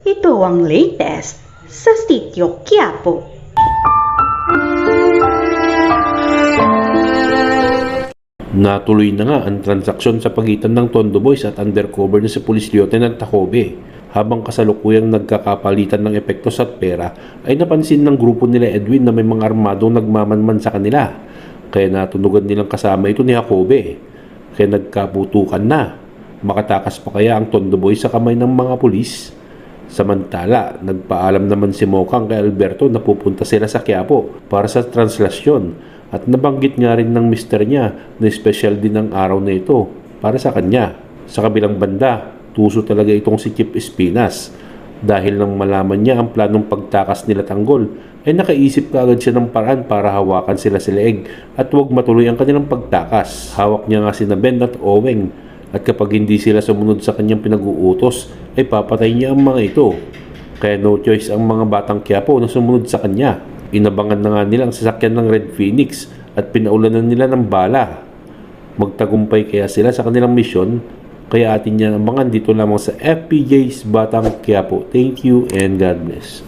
Ito ang latest sa Sitio Quiapo. Natuloy na nga ang transaksyon sa pagitan ng Tondo Boys at undercover na si Police Lieutenant Tacobe. Habang kasalukuyang nagkakapalitan ng epektos at pera, ay napansin ng grupo nila Edwin na may mga armadong nagmamanman sa kanila. Kaya natunugan nilang kasama ito ni Jacobe. Kaya nagkaputukan na. Makatakas pa kaya ang Tondo Boys sa kamay ng mga pulis? Samantala, nagpaalam naman si Mokang kay Alberto na pupunta sila sa Quiapo para sa translasyon at nabanggit nga rin ng mister niya na special din ang araw na ito para sa kanya. Sa kabilang banda, tuso talaga itong si Chief Espinas. Dahil nang malaman niya ang planong pagtakas nila Tanggol, ay nakaisip kaagad siya ng paraan para hawakan sila sa leeg at huwag matuloy ang kanilang pagtakas. Hawak niya nga sina Ben at Oweng. At kapag hindi sila sumunod sa kanyang pinag-uutos, ay papatay niya ang mga ito. Kaya no choice ang mga batang Quiapo na sumunod sa kanya. Inabangan na nga nila ang sasakyan ng Red Phoenix at pinaulanan nila ng bala. Magtagumpay kaya sila sa kanilang misyon, kaya atin yan abangan dito lamang sa FPJ's Batang Quiapo. Thank you and God bless.